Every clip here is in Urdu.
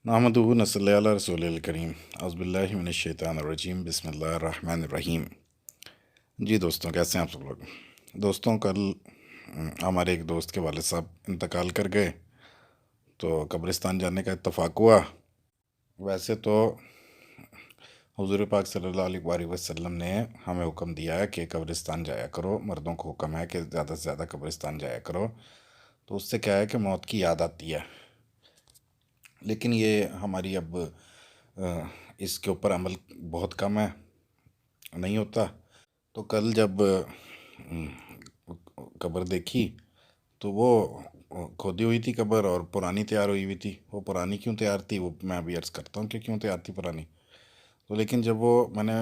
نحمدہ نصلی علی رسول الکریم اعوذ باللہ من الشیطان الرجیم بسم اللہ الرحمن الرحیم۔ جی دوستوں، کیسے ہیں آپ سب لوگ؟ دوستوں، کل ہمارے ایک دوست کے والد صاحب انتقال کر گئے تو قبرستان جانے کا اتفاق ہوا۔ ویسے تو حضور پاک صلی اللہ علیہ وآلہ وسلم نے ہمیں حکم دیا ہے کہ قبرستان جایا کرو، مردوں کو حکم ہے کہ زیادہ سے زیادہ قبرستان جایا کرو، تو اس سے کیا ہے کہ موت کی یاد آتی ہے۔ لیکن یہ ہماری اب اس کے اوپر عمل بہت کم ہے، نہیں ہوتا۔ تو کل جب قبر دیکھی تو وہ کھودی ہوئی تھی قبر اور پرانی تیار ہوئی ہوئی تھی۔ وہ پرانی کیوں تیار تھی وہ میں ابھی عرض کرتا ہوں کہ کیوں تیار تھی پرانی۔ تو لیکن جب وہ میں نے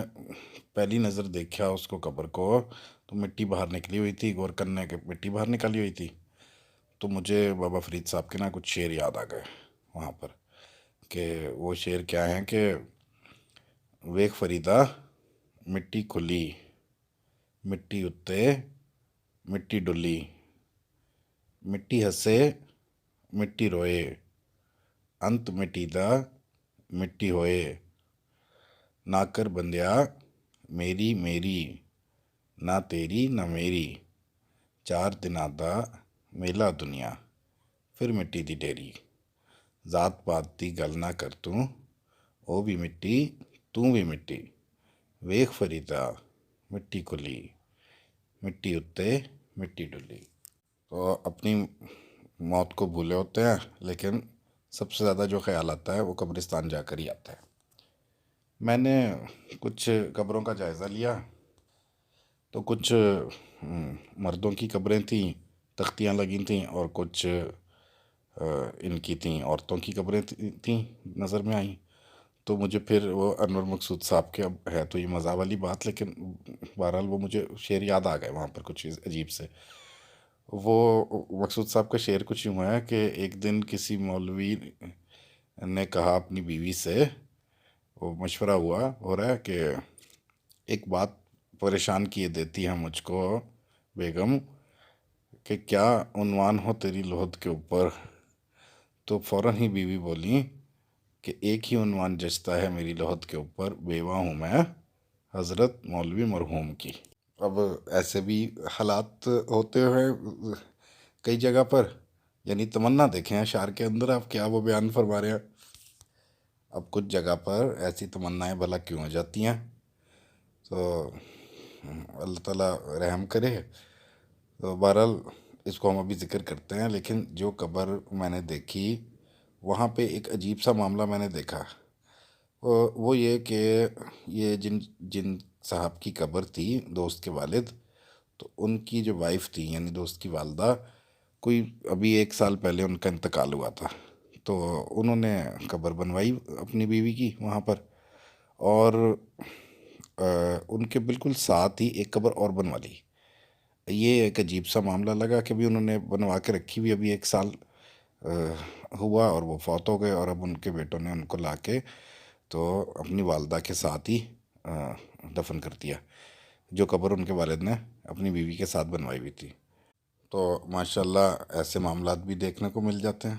پہلی نظر دیکھا اس کو قبر کو تو مٹی باہر نکلی ہوئی تھی، غور کرنے کے مٹی باہر نکلی ہوئی تھی۔ تو مجھے بابا فرید صاحب کے نا کچھ شعر یاد آ گئے وہاں پر، کہ وہ شعر کیا ہیں کہ ویخ فریدا مٹی کھلی، مٹی اتے مٹی ڈلی، مٹی ہسے مٹی روئے، انت مٹی دا مٹی ہوئے، نہ کر بندیا میری میری، نہ تیری نہ میری، چار دناں دا میلا دنیا، پھر مٹی دی ڈیری، ذات پات دی گل نہ کر توں، او بھی مٹی توں بھی مٹی، ویخ فریدا مٹی کھلی، مٹی اتے مٹی ڈلی۔ تو اپنی موت کو بھولے ہوتے ہیں، لیکن سب سے زیادہ جو خیال آتا ہے وہ قبرستان جا کر ہی آتا ہے۔ میں نے کچھ قبروں کا جائزہ لیا تو کچھ مردوں کی قبریں تھیں، تختیاں لگی تھیں، اور کچھ ان کی تھیں عورتوں کی قبریں تھیں نظر میں آئیں۔ تو مجھے پھر وہ انور مقصود صاحب کے، اب ہے تو یہ مزاح والی بات لیکن بہرحال وہ مجھے شعر یاد آ گئے وہاں پر کچھ عجیب سے۔ وہ مقصود صاحب کا شعر کچھ یوں ہے کہ ایک دن کسی مولوی نے کہا اپنی بیوی سے، وہ مشورہ ہو رہا ہے کہ ایک بات پریشان کیے دیتی ہے مجھ کو بیگم، کہ کیا عنوان ہو تیری لحد کے اوپر؟ تو فوراً ہی بیوی بولی کہ ایک ہی عنوان جچتا ہے میری لحد کے اوپر، بیوہ ہوں میں حضرت مولوی مرحوم کی۔ اب ایسے بھی حالات ہوتے ہوئے کئی جگہ پر، یعنی تمنا دیکھیں اشعار کے اندر آپ کیا وہ بیان فرما رہے ہیں۔ اب کچھ جگہ پر ایسی تمنائیں بھلا کیوں ہو جاتی ہیں؟ تو اللہ تعالیٰ رحم کرے۔ تو بہرحال اس کو ہم ابھی ذکر کرتے ہیں، لیکن جو قبر میں نے دیکھی وہاں پہ ایک عجیب سا معاملہ میں نے دیکھا۔ وہ یہ کہ یہ جن صاحب کی قبر تھی، دوست کے والد، تو ان کی جو وائف تھی یعنی دوست کی والدہ، کوئی ابھی 1 سال پہلے ان کا انتقال ہوا تھا۔ تو انہوں نے قبر بنوائی اپنی بیوی کی وہاں پر، اور ان کے بالکل ساتھ ہی ایک قبر اور بنوا لی۔ یہ ایک عجیب سا معاملہ لگا کہ بھی انہوں نے بنوا کے رکھی ہوئی، ابھی 1 سال ہوا اور وہ فوت ہو گئے، اور اب ان کے بیٹوں نے ان کو لا کے تو اپنی والدہ کے ساتھ ہی دفن کر دیا، جو قبر ان کے والد نے اپنی بیوی کے ساتھ بنوائی ہوئی تھی۔ تو ماشاءاللہ ایسے معاملات بھی دیکھنے کو مل جاتے ہیں۔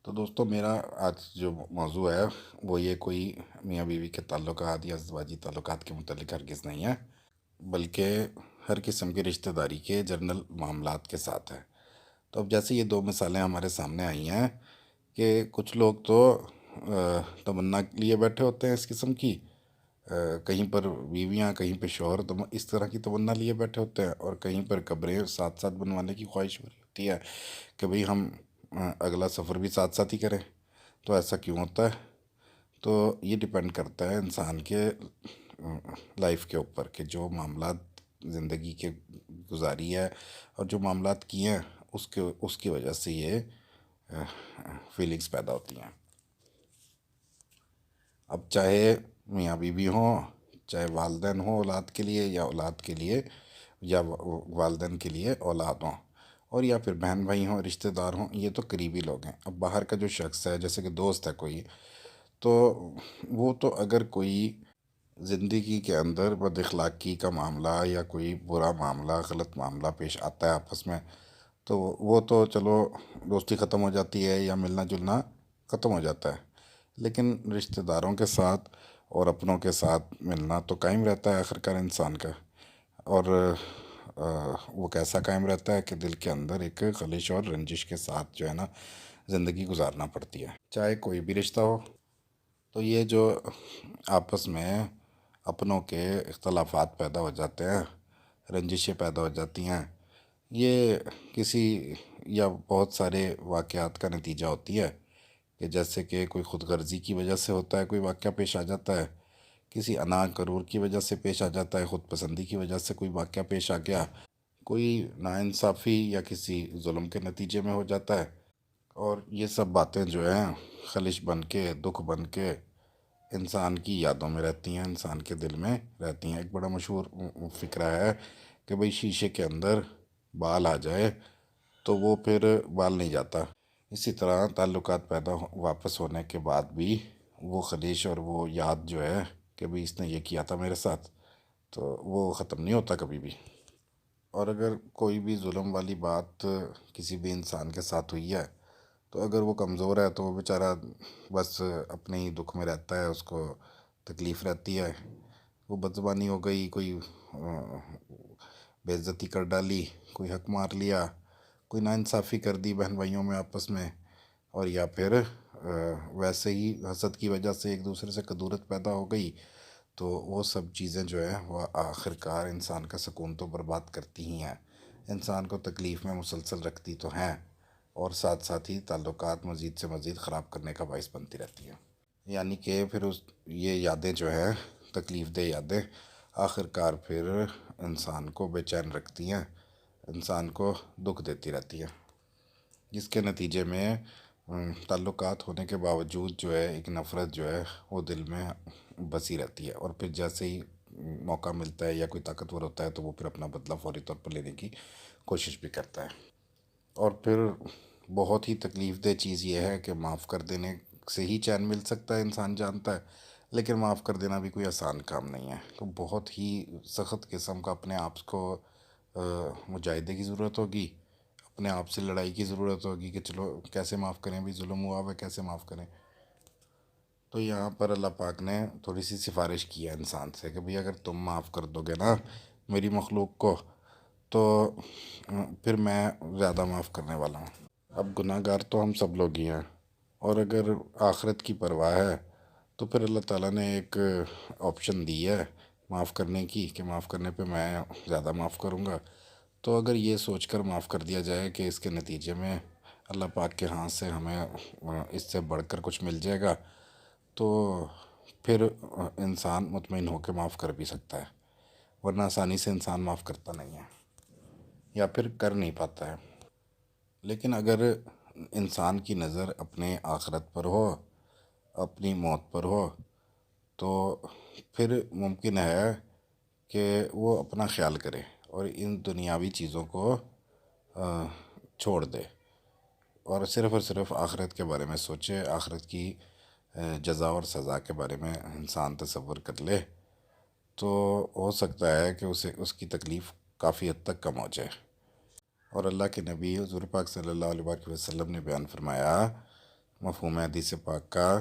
تو دوستو، میرا آج جو موضوع ہے وہ یہ کوئی میاں بیوی کے تعلقات یا ازدواجی تعلقات کے متعلق ہرگز نہیں ہے، بلکہ ہر قسم کی رشتہ داری کے جنرل معاملات کے ساتھ ہے۔ تو اب جیسے یہ 2 مثالیں ہمارے سامنے آئی ہیں کہ کچھ لوگ تو تمنا لیے بیٹھے ہوتے ہیں اس قسم کی، کہیں پر بیویاں کہیں پہ شوہر، اس طرح کی تمنا لیے بیٹھے ہوتے ہیں، اور کہیں پر قبریں ساتھ ساتھ بنوانے کی خواہش ہو رہی ہوتی ہے کہ بھئی ہم اگلا سفر بھی ساتھ ساتھ ہی کریں۔ تو ایسا کیوں ہوتا ہے؟ تو یہ ڈیپینڈ کرتا ہے انسان کے لائف کے اوپر، کہ جو معاملات زندگی کے گزاری ہے اور جو معاملات کیے ہیں اس کی وجہ سے یہ فیلنگز پیدا ہوتی ہیں۔ اب چاہے میاں بیوی ہوں، چاہے والدین ہوں اولاد کے لیے، یا اولاد کے لیے، یا والدین کے لیے اولاد ہوں، اور یا پھر بہن بھائی ہوں، رشتہ دار ہوں، یہ تو قریبی لوگ ہیں۔ اب باہر کا جو شخص ہے، جیسے کہ دوست ہے کوئی، تو وہ تو اگر کوئی زندگی کے اندر بد اخلاقی کا معاملہ یا کوئی برا معاملہ، غلط معاملہ پیش آتا ہے آپس میں، تو وہ تو چلو دوستی ختم ہو جاتی ہے یا ملنا جلنا ختم ہو جاتا ہے، لیکن رشتہ داروں کے ساتھ اور اپنوں کے ساتھ ملنا تو قائم رہتا ہے آخرکار انسان کا۔ اور وہ کیسا قائم رہتا ہے کہ دل کے اندر ایک خلش اور رنجش کے ساتھ جو ہے نا زندگی گزارنا پڑتی ہے، چاہے کوئی بھی رشتہ ہو۔ تو یہ جو آپس میں اپنوں کے اختلافات پیدا ہو جاتے ہیں، رنجشیں پیدا ہو جاتی ہیں، یہ کسی یا بہت سارے واقعات کا نتیجہ ہوتی ہے، کہ جیسے کہ کوئی خود غرضی کی وجہ سے ہوتا ہے، کوئی واقعہ پیش آ جاتا ہے، کسی انا کرور کی وجہ سے پیش آ جاتا ہے، خود پسندی کی وجہ سے کوئی واقعہ پیش آ گیا، کوئی ناانصافی یا کسی ظلم کے نتیجے میں ہو جاتا ہے۔ اور یہ سب باتیں جو ہیں خلش بن کے، دکھ بن کے انسان کی یادوں میں رہتی ہیں، انسان کے دل میں رہتی ہیں۔ ایک بڑا مشہور فقرہ ہے کہ بھئی شیشے کے اندر بال آ جائے تو وہ پھر بال نہیں جاتا۔ اسی طرح تعلقات واپس ہونے کے بعد بھی وہ خلیش اور وہ یاد جو ہے کہ بھئی اس نے یہ کیا تھا میرے ساتھ، تو وہ ختم نہیں ہوتا کبھی بھی۔ اور اگر کوئی بھی ظلم والی بات کسی بھی انسان کے ساتھ ہوئی ہے، تو اگر وہ کمزور ہے تو وہ بیچارہ بس اپنے ہی دکھ میں رہتا ہے، اس کو تکلیف رہتی ہے، وہ بدزبانی ہو گئی، کوئی بے عزتی کر ڈالی، کوئی حق مار لیا، کوئی ناانصافی کر دی بہن بھائیوں میں آپس میں، اور یا پھر ویسے ہی حسد کی وجہ سے ایک دوسرے سے کدورت پیدا ہو گئی، تو وہ سب چیزیں جو ہیں وہ آخرکار انسان کا سکون تو برباد کرتی ہی ہیں، انسان کو تکلیف میں مسلسل رکھتی تو ہیں، اور ساتھ ساتھ ہی تعلقات مزید سے مزید خراب کرنے کا باعث بنتی رہتی ہیں۔ یعنی کہ پھر یہ یادیں جو ہیں، تکلیف دہ یادیں، آخرکار پھر انسان کو بے چین رکھتی ہیں، انسان کو دکھ دیتی رہتی ہیں، جس کے نتیجے میں تعلقات ہونے کے باوجود جو ہے ایک نفرت جو ہے وہ دل میں بسی رہتی ہے، اور پھر جیسے ہی موقع ملتا ہے یا کوئی طاقتور ہوتا ہے تو وہ پھر اپنا بدلہ فوری طور پر لینے کی کوشش بھی کرتا ہے۔ اور پھر بہت ہی تکلیف دہ چیز یہ ہے کہ معاف کر دینے سے ہی چین مل سکتا ہے، انسان جانتا ہے، لیکن معاف کر دینا بھی کوئی آسان کام نہیں ہے، تو بہت ہی سخت قسم کا اپنے آپ کو مجاہدے کی ضرورت ہوگی، اپنے آپ سے لڑائی کی ضرورت ہوگی کہ چلو کیسے معاف کریں، بھی ظلم ہوا ہوا ہے کیسے معاف کریں۔ تو یہاں پر اللہ پاک نے تھوڑی سی سفارش کی ہے انسان سے کہ بھئی اگر تم معاف کر دو گے نا میری مخلوق کو، تو پھر میں زیادہ معاف کرنے والا ہوں۔ اب گناہ گار تو ہم سب لوگ ہی ہیں، اور اگر آخرت کی پرواہ ہے تو پھر اللہ تعالیٰ نے ایک آپشن دی ہے معاف کرنے کی، کہ معاف کرنے پہ میں زیادہ معاف کروں گا۔ تو اگر یہ سوچ کر معاف کر دیا جائے کہ اس کے نتیجے میں اللہ پاک کے ہاں سے ہمیں اس سے بڑھ کر کچھ مل جائے گا، تو پھر انسان مطمئن ہو کے معاف کر بھی سکتا ہے، ورنہ آسانی سے انسان معاف کرتا نہیں ہے، یا پھر کر نہیں پاتا ہے۔ لیکن اگر انسان کی نظر اپنے آخرت پر ہو، اپنی موت پر ہو، تو پھر ممکن ہے کہ وہ اپنا خیال کرے اور ان دنیاوی چیزوں کو چھوڑ دے، اور صرف آخرت کے بارے میں سوچے، آخرت کی جزا اور سزا کے بارے میں انسان تصور کر لے، تو ہو سکتا ہے کہ اس کی تکلیف کافی حد تک کم ہو جائے۔ اور اللہ کے نبی حضور پاک صلی اللہ علیہ وآلہ وسلم نے بیان فرمایا مفہوم حدیث پاک کا،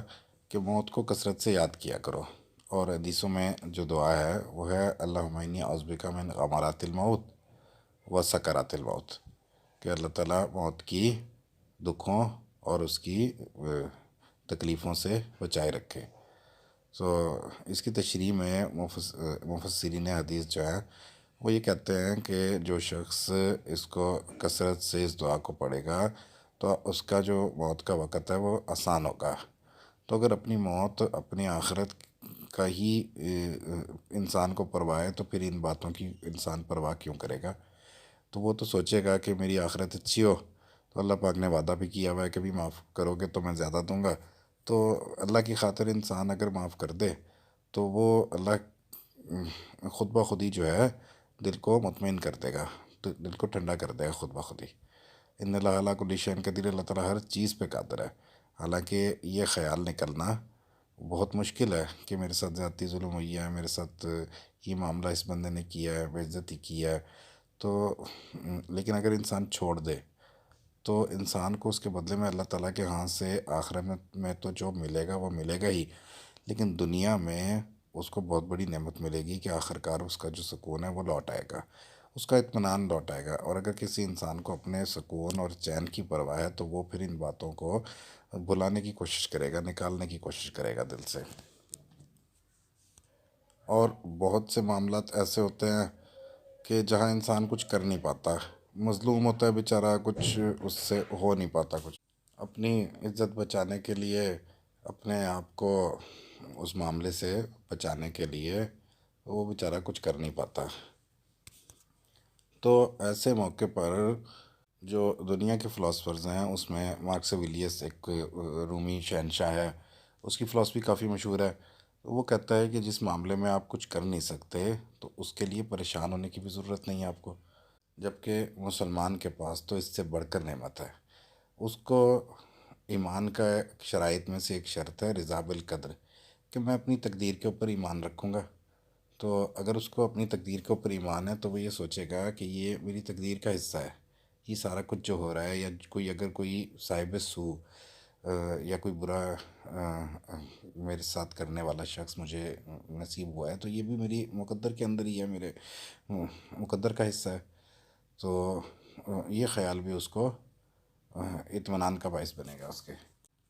کہ موت کو کثرت سے یاد کیا کرو، اور حدیثوں میں جو دعا ہے وہ ہے اللہم انی اعوذ بک من غمرات الموت و سکرات الموت، کہ اللہ تعالیٰ موت کی دکھوں اور اس کی تکلیفوں سے بچائے رکھے۔ تو اس کی تشریح میں مفسرین حدیث جو ہیں وہ یہ کہتے ہیں کہ جو شخص اس کو کثرت سے اس دعا کو پڑھے گا تو اس کا جو موت کا وقت ہے وہ آسان ہوگا۔ تو اگر اپنی موت، اپنی آخرت کا ہی انسان کو پرواہ ہے، تو پھر ان باتوں کی انسان پرواہ کیوں کرے گا؟ تو وہ تو سوچے گا کہ میری آخرت اچھی ہو، تو اللہ پاک نے وعدہ بھی کیا ہوا ہے کہ بھی معاف کرو گے تو میں زیادہ دوں گا، تو اللہ کی خاطر انسان اگر معاف کر دے تو وہ اللہ خود بخود ہی جو ہے دل کو مطمئن کر دے گا، دل کو ٹھنڈا کر دے گا خود بخود ہی۔ ان اللہ علی کل شیء قدیر، اللہ تعالیٰ ہر چیز پہ قادر ہے۔ حالانکہ یہ خیال نکلنا بہت مشکل ہے کہ میرے ساتھ زیادتی ظلم ہوئی ہے، میرے ساتھ یہ معاملہ اس بندے نے کیا ہے، بے عزتی کی ہے، تو لیکن اگر انسان چھوڑ دے تو انسان کو اس کے بدلے میں اللہ تعالیٰ کے ہاں سے آخرت میں تو جو ملے گا وہ ملے گا ہی، لیکن دنیا میں اس کو بہت بڑی نعمت ملے گی کہ آخرکار اس کا جو سکون ہے وہ لوٹ آئے گا، اس کا اطمینان لوٹ آئے گا۔ اور اگر کسی انسان کو اپنے سکون اور چین کی پرواہ ہے تو وہ پھر ان باتوں کو بھلانے کی کوشش کرے گا، نکالنے کی کوشش کرے گا دل سے۔ اور بہت سے معاملات ایسے ہوتے ہیں کہ جہاں انسان کچھ کر نہیں پاتا، مظلوم ہوتا ہے بیچارہ، کچھ اس سے ہو نہیں پاتا، کچھ اپنی عزت بچانے کے لیے، اپنے آپ کو اس معاملے سے بچانے کے لیے وہ بیچارہ کچھ کر نہیں پاتا۔ تو ایسے موقع پر جو دنیا کے فلاسفرز ہیں اس میں مارکس اویلیس ایک رومی شہنشاہ ہے، اس کی فلاسفی کافی مشہور ہے۔ وہ کہتا ہے کہ جس معاملے میں آپ کچھ کر نہیں سکتے تو اس کے لیے پریشان ہونے کی بھی ضرورت نہیں ہے آپ کو، جبکہ مسلمان کے پاس تو اس سے بڑھ کر نعمت ہے۔ اس کو ایمان کا شرائط میں سے ایک شرط ہے رضا بالقدر، کہ میں اپنی تقدیر کے اوپر ایمان رکھوں گا۔ تو اگر اس کو اپنی تقدیر کے اوپر ایمان ہے تو وہ یہ سوچے گا کہ یہ میری تقدیر کا حصہ ہے، یہ سارا کچھ جو ہو رہا ہے، یا کوئی اگر کوئی صاحب سو یا کوئی برا میرے ساتھ کرنے والا شخص مجھے نصیب ہوا ہے تو یہ بھی میری مقدر کے اندر ہی ہے، میرے مقدر کا حصہ ہے۔ تو یہ خیال بھی اس کو اطمینان کا باعث بنے گا اس کے۔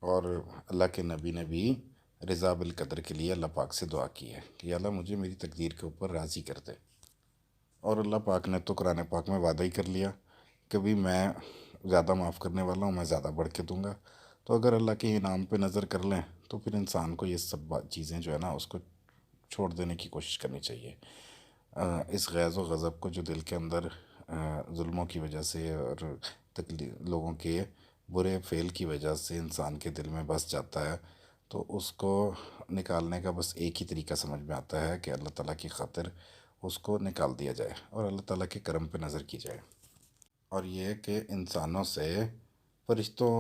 اور اللہ کے نبی نے بھی رضا بالقدر کے لیے اللہ پاک سے دعا کی ہے کہ یا اللہ مجھے میری تقدیر کے اوپر راضی کر دے۔ اور اللہ پاک نے تو قرآن پاک میں وعدہ ہی کر لیا کہ بھی میں زیادہ معاف کرنے والا ہوں، میں زیادہ بڑھ کے دوں گا۔ تو اگر اللہ کے انعام پہ نظر کر لیں تو پھر انسان کو یہ سب چیزیں جو ہے نا اس کو چھوڑ دینے کی کوشش کرنی چاہیے۔ اس غیظ و غضب کو جو دل کے اندر ظلموں کی وجہ سے اور لوگوں کے برے فعل کی وجہ سے انسان کے دل میں بس جاتا ہے، تو اس کو نکالنے کا بس ایک ہی طریقہ سمجھ میں آتا ہے کہ اللہ تعالیٰ کی خاطر اس کو نکال دیا جائے اور اللہ تعالیٰ کے کرم پہ نظر کی جائے۔ اور یہ کہ انسانوں سے فرشتوں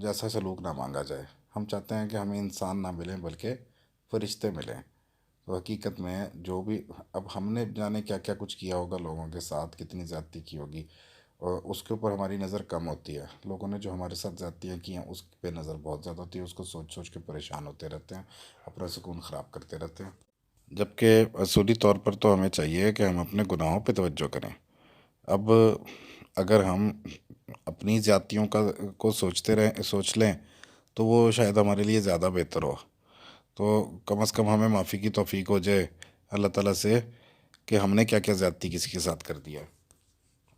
جیسا سلوک نہ مانگا جائے۔ ہم چاہتے ہیں کہ ہمیں انسان نہ ملیں بلکہ فرشتے ملیں۔ تو حقیقت میں جو بھی اب ہم نے جانے کیا کیا کچھ کیا ہوگا لوگوں کے ساتھ، کتنی زیادتی کی ہوگی، اور اس کے اوپر ہماری نظر کم ہوتی ہے۔ لوگوں نے جو ہمارے ساتھ زیادتیاں کی ہیں اس پہ نظر بہت زیادہ ہوتی ہے، اس کو سوچ سوچ کے پریشان ہوتے رہتے ہیں، اپنا سکون خراب کرتے رہتے ہیں۔ جبکہ اصولی طور پر تو ہمیں چاہیے کہ ہم اپنے گناہوں پہ توجہ کریں۔ اب اگر ہم اپنی زیادتیوں کو سوچ لیں تو وہ شاید ہمارے لیے زیادہ بہتر ہو۔ تو کم از کم ہمیں معافی کی توفیق ہو جائے اللہ تعالیٰ سے کہ ہم نے کیا کیا زیادتی کسی کے ساتھ کر دیا ہے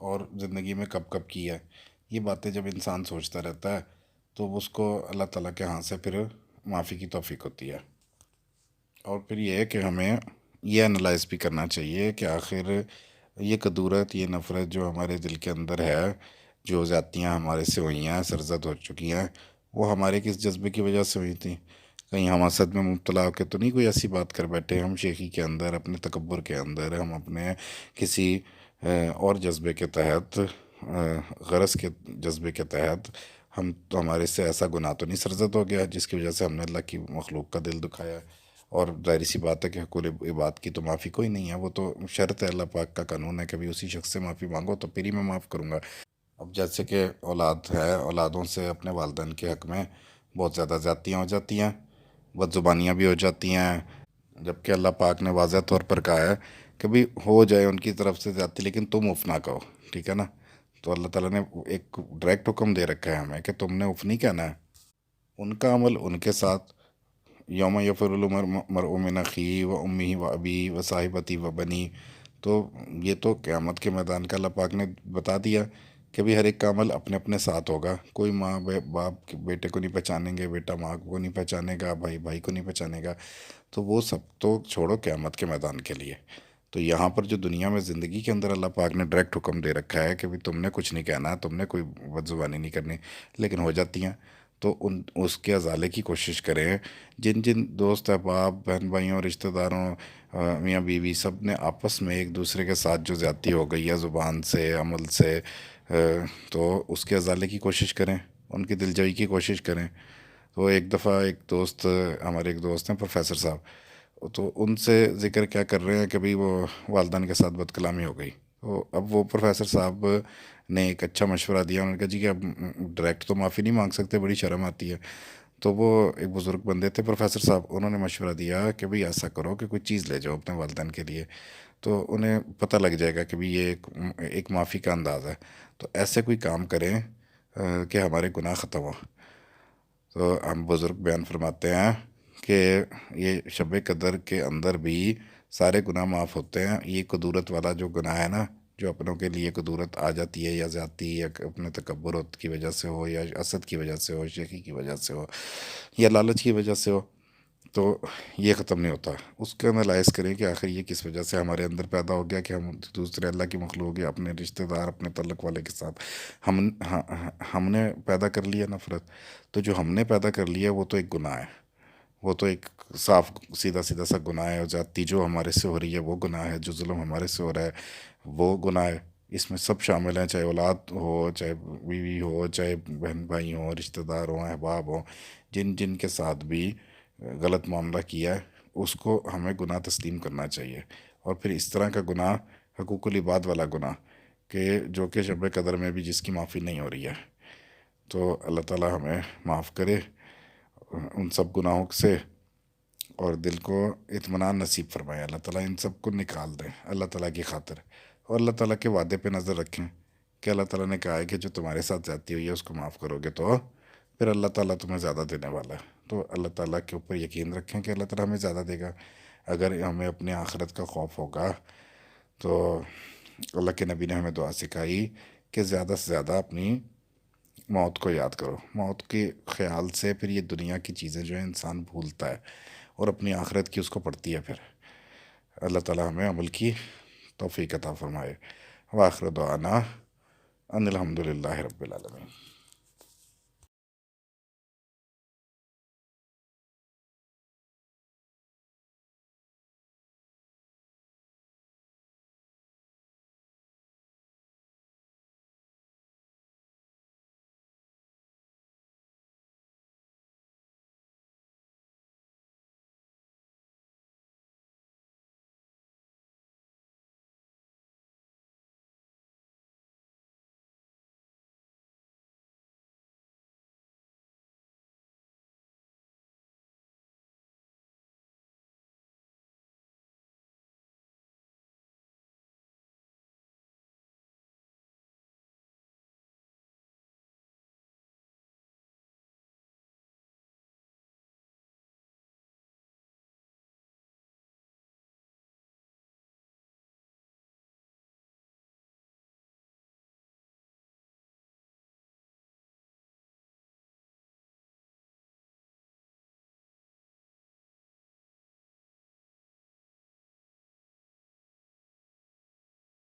اور زندگی میں کب کب کی ہے۔ یہ باتیں جب انسان سوچتا رہتا ہے تو اس کو اللہ تعالیٰ کے ہاں سے پھر معافی کی توفیق ہوتی ہے۔ اور پھر یہ ہے کہ ہمیں یہ انالائز بھی کرنا چاہیے کہ آخر یہ کدورت، یہ نفرت جو ہمارے دل کے اندر ہے، جو زیادتیاں ہمارے سے ہوئی ہیں، سرزد ہو چکی ہیں، وہ ہمارے کس جذبے کی وجہ سے ہوئی تھیں؟ کہیں ہم حسد میں مبتلا ہو کے تو نہیں کوئی ایسی بات کر بیٹھے، ہم شیخی کے اندر، اپنے تکبر کے اندر، ہم اپنے کسی اور جذبے کے تحت، غرض کے جذبے کے تحت تو ہمارے سے ایسا گناہ تو نہیں سرزد ہو گیا جس کی وجہ سے ہم نے اللہ کی مخلوق کا دل دکھایا ہے؟ اور ظاہری سی بات ہے کہ حقوق عباد کی تو معافی کوئی نہیں ہے، وہ تو شرط ہے، اللہ پاک کا قانون ہے کہ بھی اسی شخص سے معافی مانگو تو پھر ہی میں معاف کروں گا۔ اب جیسے کہ اولاد ہے، اولادوں سے اپنے والدین کے حق میں بہت زیادہ زیادتیاں ہو جاتی ہیں، بد زبانیاں بھی ہو جاتی ہیں، جبکہ اللہ پاک نے واضح طور پر کہا ہے کہ بھی ہو جائے ان کی طرف سے زیادتی لیکن تم اف نہ کہو، ٹھیک ہے نا؟ تو اللہ تعالیٰ نے ایک ڈائریکٹ حکم دے رکھا ہے ہمیں کہ تم نے اف نہیں کہنا ہے۔ ان کا عمل ان کے ساتھ، یوم یفر المرء من اخیہ و امہ و ابی و صاحبتی و بنی، تو یہ تو قیامت کے میدان کا اللہ پاک نے بتا دیا کہ بھی ہر ایک کا عمل اپنے اپنے ساتھ ہوگا۔ کوئی ماں باپ بیٹے کو نہیں پہچانیں گے، بیٹا ماں کو نہیں پہچانے گا، بھائی بھائی کو نہیں پہچانے گا، تو وہ سب تو چھوڑو قیامت کے میدان کے لیے۔ تو یہاں پر جو دنیا میں زندگی کے اندر اللہ پاک نے ڈائریکٹ حکم دے رکھا ہے کہ بھی تم نے کچھ نہیں کہنا، تم نے کوئی بد زبانی نہیں کرنی، لیکن ہو جاتی ہیں تو اس کے ازالے کی کوشش کریں۔ جن جن دوست احباب، بہن بھائیوں، رشتہ داروں، میاں بیوی، سب نے آپس میں ایک دوسرے کے ساتھ جو زیادتی ہو گئی ہے زبان سے، عمل سے، تو اس کے ازالے کی کوشش کریں، ان کی دلجوئی کی کوشش کریں۔ تو ایک دفعہ ہمارے ایک دوست ہیں پروفیسر صاحب، تو ان سے ذکر کیا کر رہے ہیں کہ بھئی وہ والدین کے ساتھ بد کلامی ہو گئی، تو اب وہ پروفیسر صاحب نے ایک اچھا مشورہ دیا، انہوں نے کہا جی کہ اب ڈائریکٹ تو معافی نہیں مانگ سکتے، بڑی شرم آتی ہے. تو وہ ایک بزرگ بندے تھے پروفیسر صاحب، انہوں نے مشورہ دیا کہ بھئی ایسا کرو کہ کوئی چیز لے جاؤ اپنے والدین کے لیے، تو انہیں پتہ لگ جائے گا کہ بھی یہ ایک معافی کا انداز ہے. تو ایسے کوئی کام کریں کہ ہمارے گناہ ختم ہو. تو ہم بزرگ بیان فرماتے ہیں کہ یہ شب قدر کے اندر بھی سارے گناہ معاف ہوتے ہیں. یہ قدورت والا جو گناہ ہے نا، جو اپنوں کے لیے قدورت آ جاتی ہے، یا زیادتی، یا اپنے تکبر کی وجہ سے ہو، یا حسد کی وجہ سے ہو، شیخی کی وجہ سے ہو، یا لالچ کی وجہ سے ہو، تو یہ ختم نہیں ہوتا. اس کا انالائز کریں کہ آخر یہ کس وجہ سے ہمارے اندر پیدا ہو گیا کہ ہم دوسرے اللہ کی مخلوق یا اپنے رشتہ دار، اپنے تعلق والے کے ساتھ ہم نے پیدا کر لیا نفرت. تو جو ہم نے پیدا کر لیا وہ تو ایک گناہ ہے، وہ تو ایک صاف سیدھا سیدھا سا گناہ ہے. اور زیادتی جو ہمارے سے ہو رہی ہے وہ گناہ ہے، جو ظلم ہمارے سے ہو رہا ہے وہ گناہ ہے. اس میں سب شامل ہیں، چاہے اولاد ہو، چاہے بیوی ہو، چاہے بہن بھائی ہوں، رشتہ دار ہوں، احباب ہوں، جن جن کے ساتھ بھی غلط معاملہ کیا ہے اس کو ہمیں گناہ تسلیم کرنا چاہیے. اور پھر اس طرح کا گناہ، حقوق العباد والا گناہ، جو کہ شب قدر میں بھی جس کی معافی نہیں ہو رہی ہے، تو اللہ تعالی ہمیں معاف کرے ان سب گناہوں سے، اور دل کو اطمینان نصیب فرمائے. اللہ تعالیٰ ان سب کو نکال دے اللہ تعالیٰ کی خاطر. اور اللہ تعالیٰ کے وعدے پہ نظر رکھیں کہ اللہ تعالیٰ نے کہا ہے کہ جو تمہارے ساتھ زیادتی ہوئی ہے اس کو معاف کرو گے تو پھر اللہ تعالیٰ تمہیں زیادہ دینے والا ہے. تو اللہ تعالیٰ کے اوپر یقین رکھیں کہ اللہ تعالیٰ ہمیں زیادہ دے گا. اگر ہمیں اپنے آخرت کا خوف ہوگا تو اللہ کے نبی نے ہمیں دعا سکھائی کہ زیادہ سے زیادہ اپنی موت کو یاد کرو. موت کے خیال سے پھر یہ دنیا کی چیزیں جو ہیں انسان بھولتا ہے، اور اپنی آخرت کی اس کو پڑتی ہے. پھر اللہ تعالیٰ ہمیں عمل کی توفیق عطا فرمائے. وآخر دعوانا ان الحمد للہ رب العالمین.